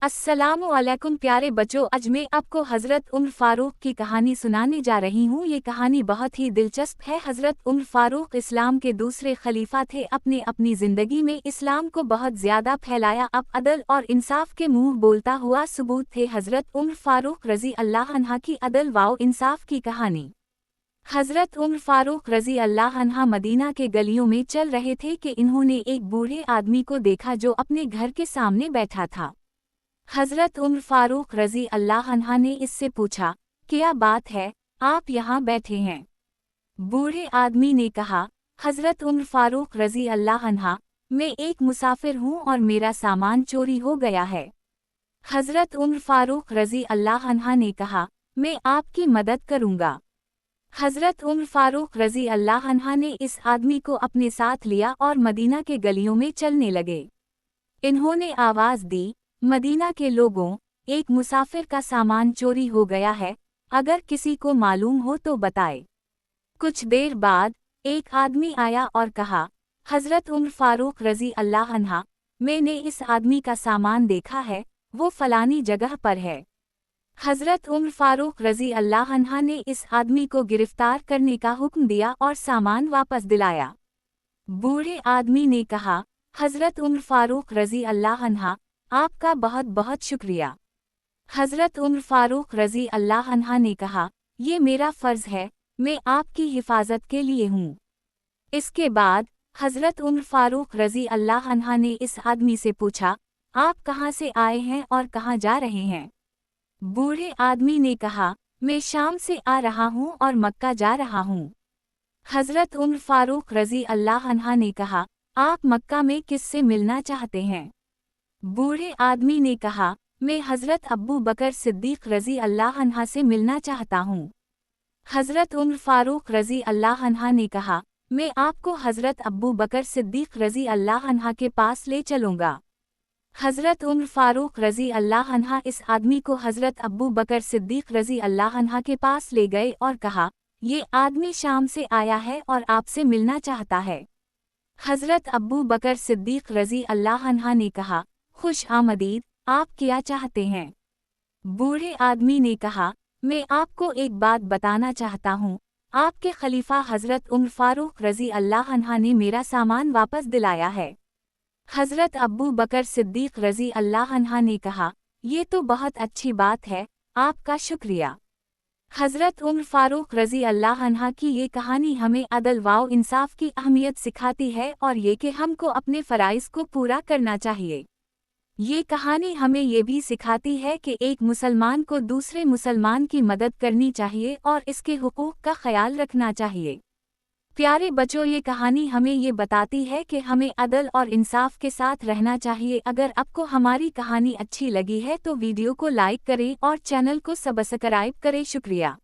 अस्सलामु अलैकुम प्यारे बच्चों, आज मैं आपको हज़रत उमर फ़ारूक की कहानी सुनाने जा रही हूँ। ये कहानी बहुत ही दिलचस्प है। हज़रत उमर फ़ारूक इस्लाम के दूसरे खलीफा थे। अपनी ज़िंदगी में इस्लाम को बहुत ज़्यादा फैलाया। अब अदल और इंसाफ के मुँह बोलता हुआ सबूत थे। हज़रत उमर फ़ारूक रज़ी अल्लाह अन्हा की अदल व इंसाफ की कहानी। हज़रत उमर फ़ारूक रज़ी अल्लाह अन्हा मदीना के गलियों में चल रहे थे कि इन्होंने एक बूढ़े आदमी को देखा जो अपने घर के सामने बैठा था। हज़रत उमर फ़ारूक रज़ी अल्लाह अन्हा ने इससे पूछा, क्या बात है, आप यहाँ बैठे हैं? बूढ़े आदमी ने कहा, हज़रत उमर फ़ारूक रज़ी अल्लाह अन्हा, मैं एक मुसाफिर हूँ और मेरा सामान चोरी हो गया है। हज़रत उमर फ़ारूक रज़ी अल्लाह अन्हा ने कहा, मैं आपकी मदद करूँगा। हज़रत उमर फ़ारूक रज़ी अल्लाह अन्हा ने इस आदमी को अपने साथ लिया और मदीना के गलियों में चलने लगे। इन्होंने आवाज़ दी, मदीना के लोगों, एक मुसाफिर का सामान चोरी हो गया है, अगर किसी को मालूम हो तो बताए। कुछ देर बाद एक आदमी आया और कहा, हज़रत उमर फ़ारूक रज़ी अल्लाह अन्हा, मैंने इस आदमी का सामान देखा है, वो फलानी जगह पर है। हज़रत उमर फ़ारूक रज़ी अल्लाह अन्हा ने इस आदमी को गिरफ्तार करने का हुक्म दिया और सामान वापस दिलाया। बूढ़े आदमी ने कहा, हज़रत उमर फ़ारूक रज़ी अल्लाह अन्हा, आपका बहुत बहुत शुक्रिया। हज़रत उमर फ़ारूक रज़ी अल्लाह अन्हा ने कहा, ये मेरा फ़र्ज़ है, मैं आपकी हिफाजत के लिए हूँ। इसके बाद हज़रत उमर फ़ारूक रज़ी अल्लाह अन्हा ने इस आदमी से पूछा, आप कहाँ से आए हैं और कहाँ जा रहे हैं? बूढ़े आदमी ने कहा, मैं शाम से आ रहा हूँ और मक्का जा रहा हूँ। हज़रत उमर फ़ारूक रज़ी अल्लाह अन्हा ने कहा, आप मक्का में किससे मिलना चाहते हैं? बूढ़े आदमी ने कहा, मैं हज़रत अब्बू बकर सिद्दीक़ रज़ी अल्लाह अन्हा से मिलना चाहता हूँ। हज़रत उमर फ़ारूक रज़ी अल्लाह अन्हा ने कहा, मैं आपको हज़रत अब्बू बकर सिद्दीक़ रज़ी अल्लाह अन्हा के पास ले चलूँगा। हज़रत उमर फ़ारूक रज़ी अल्लाह अन्हा इस आदमी को हज़रत अब्बू बकर सिद्दीक़ रज़ी अल्लाह अन्हा के पास ले गए और कहा, ये आदमी शाम से आया है और आपसे मिलना चाहता है। हज़रत अब्बू बकर सिद्दीक़ रज़ी अल्लाह अन्हा ने कहा, खुश आमदीद, आप क्या चाहते हैं? बूढ़े आदमी ने कहा, मैं आपको एक बात बताना चाहता हूँ, आपके खलीफा हज़रत उमर फ़ारूक रज़ी अल्लाह अन्हा ने मेरा सामान वापस दिलाया है। हज़रत अब्बू बकर सिद्दीक़ रज़ी अल्लाह अन्हा ने कहा, ये तो बहुत अच्छी बात है, आपका शुक्रिया। हज़रत उमर फ़ारूक रज़ी अल्लाह अन्हा की ये कहानी हमें अदल व इंसाफ की अहमियत सिखाती है और ये कि हमको अपने फ़राइज़ को पूरा करना चाहिए। ये कहानी हमें ये भी सिखाती है कि एक मुसलमान को दूसरे मुसलमान की मदद करनी चाहिए और इसके हुकूक का ख्याल रखना चाहिए। प्यारे बच्चों, ये कहानी हमें ये बताती है कि हमें अदल और इंसाफ के साथ रहना चाहिए। अगर आपको हमारी कहानी अच्छी लगी है तो वीडियो को लाइक करें और चैनल को सब्सक्राइब करें। शुक्रिया।